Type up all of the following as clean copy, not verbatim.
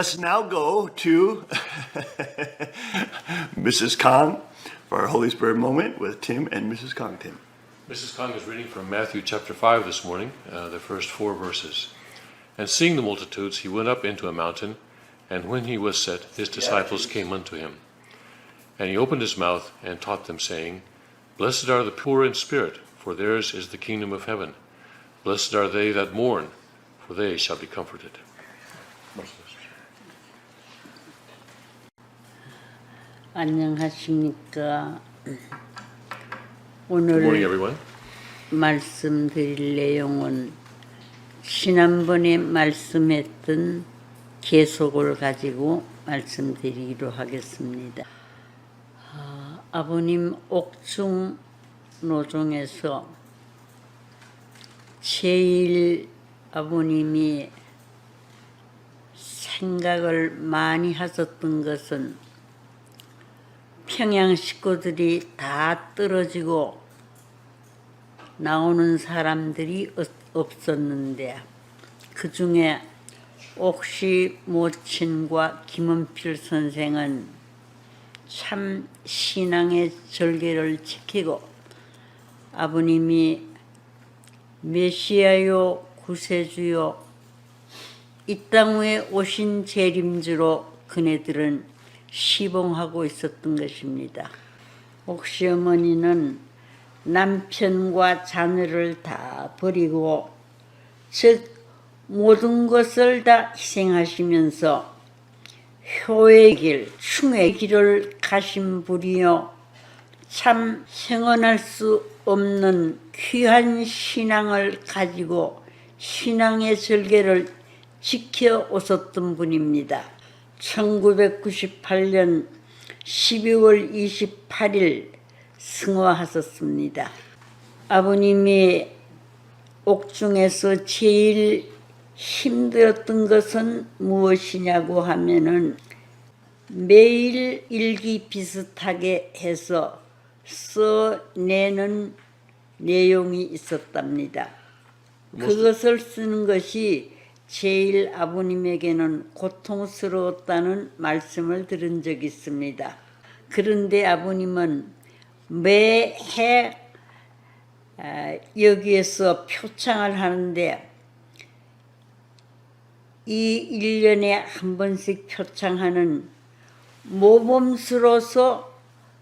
Let's now go to Mrs. Kong for our Holy Spirit moment with Tim and Mrs. Kong. Tim. Mrs. Kong is reading from Matthew chapter 5 this morning, the first 4 verses. And seeing the multitudes, he went up into a mountain, and when he was set, his disciples came unto him. And he opened his mouth and taught them, saying, Blessed are the poor in spirit, for theirs is the kingdom of heaven. Blessed are they that mourn, for they shall be comforted. 안녕하십니까. Good morning, 오늘 everyone. 말씀드릴 내용은 지난번에 말씀했던 계속을 가지고 말씀드리기로 하겠습니다. 아버님 옥중 노종에서 제일 아버님이 생각을 많이 하셨던 것은 평양 식구들이 다 떨어지고 나오는 사람들이 없었는데 그 중에 옥시 모친과 김은필 선생은 참 신앙의 절개를 지키고 아버님이 메시아요 구세주요 이 땅 위에 오신 재림주로 그네들은 시봉하고 있었던 것입니다. 옥시 어머니는 남편과 자녀를 다 버리고 즉 모든 것을 다 희생하시면서 효의 길, 충의 길을 가신 분이요 참 형언할 수 없는 귀한 신앙을 가지고 신앙의 절개를 지켜오셨던 분입니다. 1998년 12월 28일 승화하셨습니다. 아버님이 옥중에서 제일 힘들었던 것은 무엇이냐고 하면은 매일 일기 비슷하게 해서 써내는 내용이 있었답니다. 그것을 쓰는 것이 제일 아버님에게는 고통스러웠다는 말씀을 들은 적이 있습니다. 그런데 아버님은 매해 여기에서 표창을 하는데 이 1년에 한 번씩 표창하는 모범수로서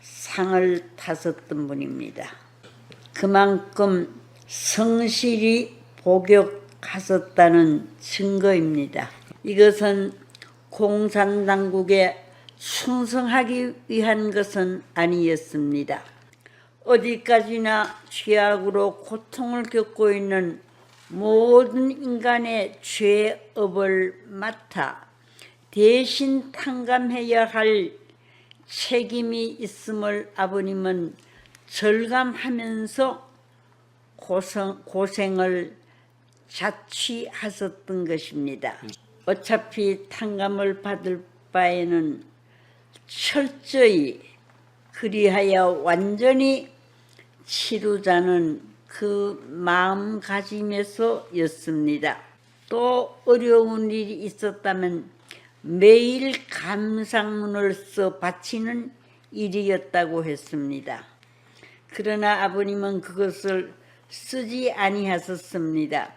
상을 타셨던 분입니다. 그만큼 성실히 복역하셨다는 증거입니다. 이것은 공산당국에 충성하기 위한 것은 아니었습니다. 어디까지나 죄악으로 고통을 겪고 있는 모든 인간의 죄업을 맡아 대신 탕감해야 할 책임이 있음을 아버님은 절감하면서 고생을 자취하셨던 것입니다. 어차피 탕감을 받을 바에는 철저히 그리하여 완전히 치르자는 그 마음가짐에서였습니다. 또 어려운 일이 있었다면 매일 감상문을 써 바치는 일이었다고 했습니다. 그러나 아버님은 그것을 쓰지 아니하셨습니다.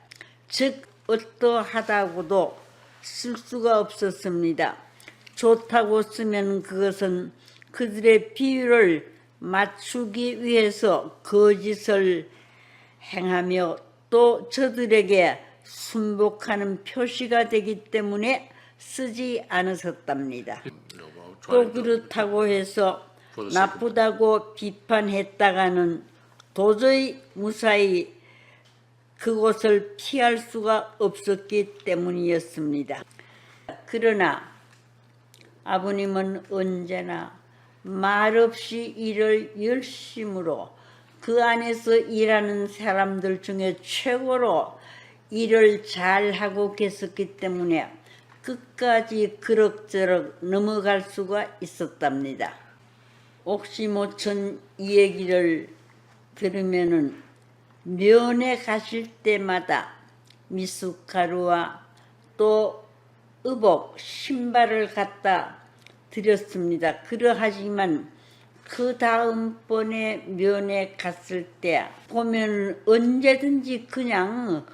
즉 어떠하다고도 쓸 수가 없었습니다. 좋다고 쓰면 그것은 그들의 비율을 맞추기 위해서 거짓을 행하며 또 저들에게 순복하는 표시가 되기 때문에 쓰지 않으셨답니다. 또 그렇다고 해서 나쁘다고 비판했다가는 도저히 무사히 그곳을 피할 수가 없었기 때문이었습니다. 그러나 아버님은 언제나 말없이 일을 열심으로 그 안에서 일하는 사람들 중에 최고로 일을 잘하고 계셨기 때문에 끝까지 그럭저럭 넘어갈 수가 있었답니다. 옥시 모천 이 얘기를 들으면은 면회 가실 때마다 미숫가루와 또 의복, 신발을 갖다 드렸습니다. 그러하지만 그 다음번에 면회 갔을 때 보면 언제든지 그냥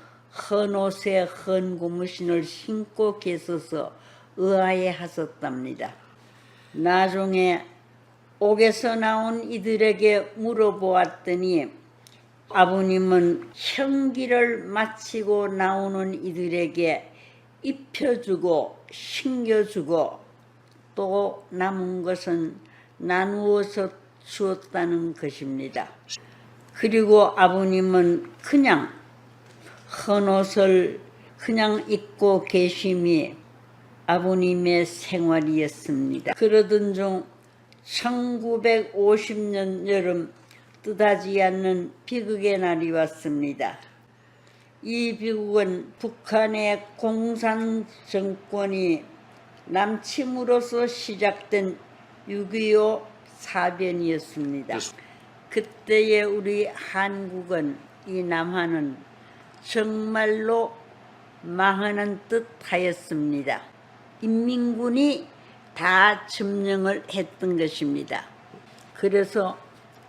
헌 옷에 헌 고무신을 신고 계셔서 의아해 하셨답니다. 나중에 옥에서 나온 이들에게 물어보았더니 아버님은 형기를 마치고 나오는 이들에게 입혀주고 신겨주고 또 남은 것은 나누어서 주었다는 것입니다. 그리고 아버님은 그냥 헌 옷을 그냥 입고 계심이 아버님의 생활이었습니다. 그러던 중 1950년 여름 뜻하지 않는 비극의 날이 왔습니다. 이 비극은 북한의 공산 정권이 남침으로써 시작된 6.25 사변이었습니다. 그때의 우리 한국은, 이 남한은 정말로 망하는 듯 하였습니다. 인민군이 다 점령을 했던 것입니다. 그래서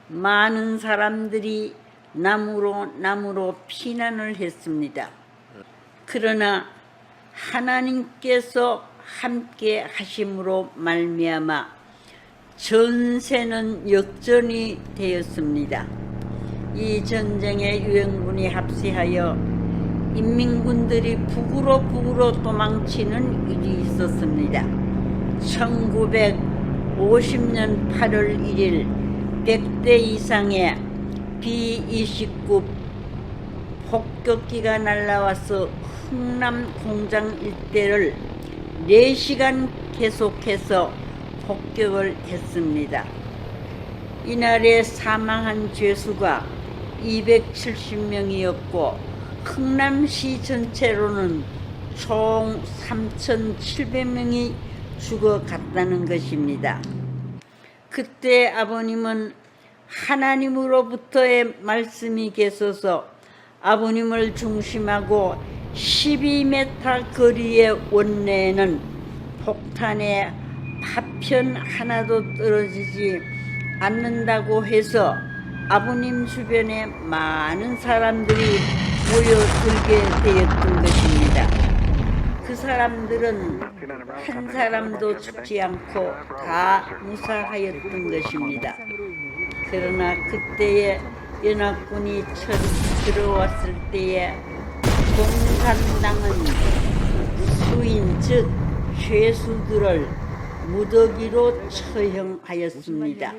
많은 사람들이 남으로 피난을 했습니다. 그러나 하나님께서 함께 하심으로 말미암아 전세는 역전이 되었습니다. 이 전쟁에 유엔군이 합세하여 인민군들이 북으로 도망치는 일이 있었습니다. 1950년 8월 1일 100대 이상의 B-29 폭격기가 날아와서 흥남 공장 일대를 4시간 계속해서 폭격을 했습니다. 이날에 사망한 죄수가 270명이었고 흥남시 전체로는 총 3,700명이 죽어갔다는 것입니다. 그때 아버님은 하나님으로부터의 말씀이 계셔서 아버님을 중심하고 12m 거리의 원내에는 폭탄의 파편 하나도 떨어지지 않는다고 해서 아버님 주변에 많은 사람들이 모여들게 되었던 것입니다. 그 사람들은 한 사람도 죽지 않고 다 무사하였던 것입니다. 그러나 그때의 연합군이 들어왔을 때에 공산당은 수인 즉 죄수들을 무더기로 처형하였습니다.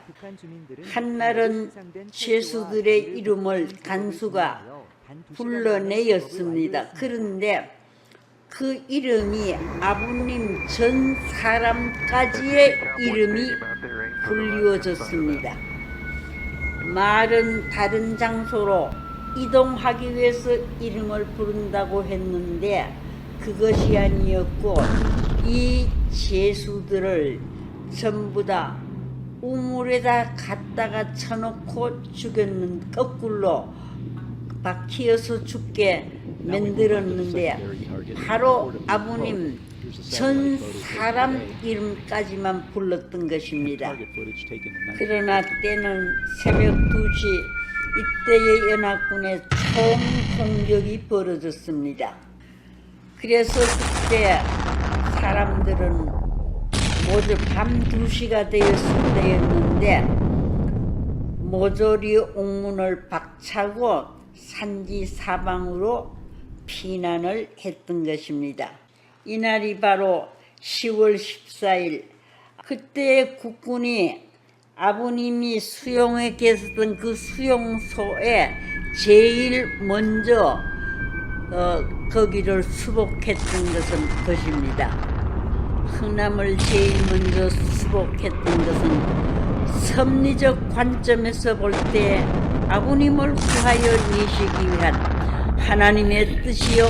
한날은 죄수들의 이름을 간수가 불러내었습니다. 그런데 그 이름이 아버님 전 사람까지의 이름이 불리워졌습니다. 말은 다른 장소로 이동하기 위해서 이름을 부른다고 했는데 그것이 아니었고 이 죄수들을 전부 다 우물에다 갖다가 쳐놓고 죽였는 거꾸로 박히어서 죽게 만들었는데 바로 아버님 전 사람 이름까지만 불렀던 것입니다. 그러나 때는 새벽 2시 이때의 연합군의 총공격이 벌어졌습니다. 그래서 그때 사람들은 모두 밤 2시가 되었을 때였는데 모조리 옥문을 박차고 산지 사방으로 피난을 했던 것입니다. 이날이 바로 10월 14일 그때 국군이 아버님이 수용에 계셨던 그 수용소에 제일 먼저 거기를 수복했던 것입니다. 흥남을 제일 먼저 수복했던 것은 섭리적 관점에서 볼 때 아버님을 구하여 내시기 위한 하나님의 뜻이요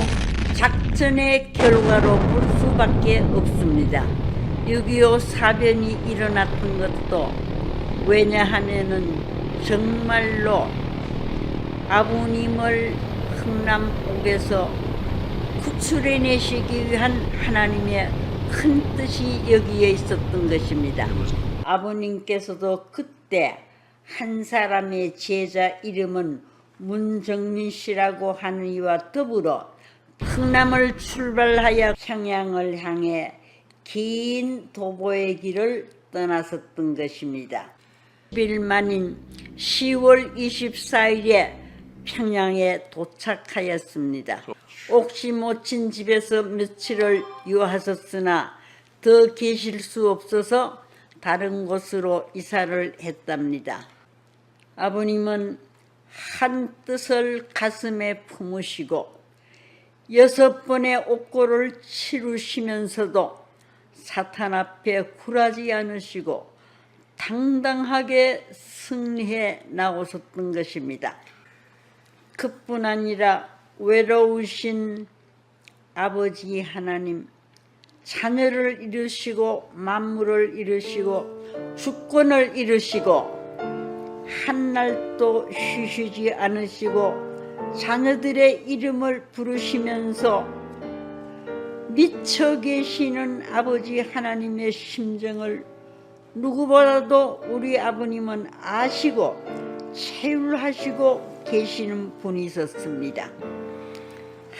작전의 결과로 볼 수밖에 없습니다. 6.25 사변이 일어났던 것도 왜냐하면은 정말로 아버님을 흥남옥에서 구출해내시기 위한 하나님의 큰 뜻이 여기에 있었던 것입니다. 아버님께서도 그때 한 사람의 제자 이름은 문정민 씨라고 하는 이와 더불어 흥남을 출발하여 평양을 향해 긴 도보의 길을 떠났었던 것입니다. 10일 만인 10월 24일에 평양에 도착하였습니다. 옥시 모친 집에서 며칠을 유하셨으나 더 계실 수 없어서 다른 곳으로 이사를 했답니다. 아버님은 한 뜻을 가슴에 품으시고 6번의 옥고를 치르시면서도 사탄 앞에 굴하지 않으시고 당당하게 승리해 나오셨던 것입니다. 그뿐 아니라 외로우신 아버지 하나님, 자녀를 이루시고 만물을 이루시고 주권을 이루시고 한날도 쉬시지 않으시고 자녀들의 이름을 부르시면서 미쳐 계시는 아버지 하나님의 심정을 누구보다도 우리 아버님은 아시고 체휼하시고 계시는 분이셨습니다.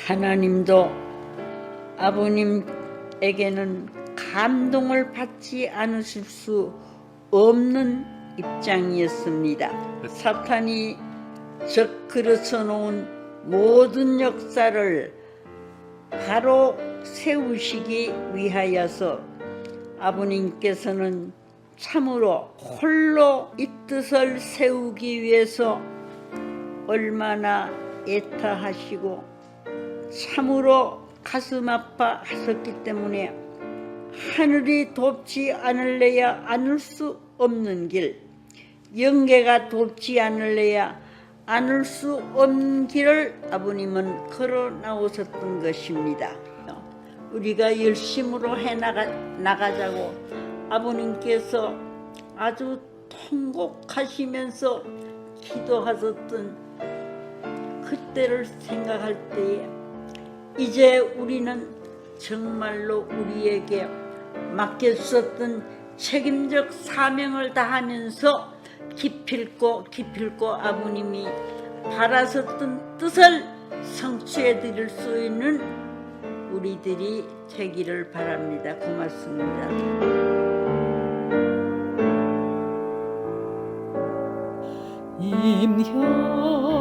하나님도 아버님에게는 감동을 받지 않으실 수 없는 입장이었습니다. 사탄이 적그려서 놓은 모든 역사를 바로 세우시기 위하여서 아버님께서는 참으로 홀로 이 뜻을 세우기 위해서 얼마나 애타하시고 참으로 가슴 아파하셨기 때문에 하늘이 돕지 않을래야 않을 수 없는 길, 영계가 돕지 않을래야 않을 수 없는 길을 아버님은 걸어 나오셨던 것입니다. 우리가 열심으로 나가자고 아버님께서 아주 통곡하시면서 기도하셨던 그때를 생각할 때에 이제 우리는 정말로 우리에게 맡겨주셨던 책임적 사명을 다하면서 기필코 아버님이 바라셨던 뜻을 성취해 드릴 수 있는 우리들이 되기를 바랍니다. 고맙습니다. 임현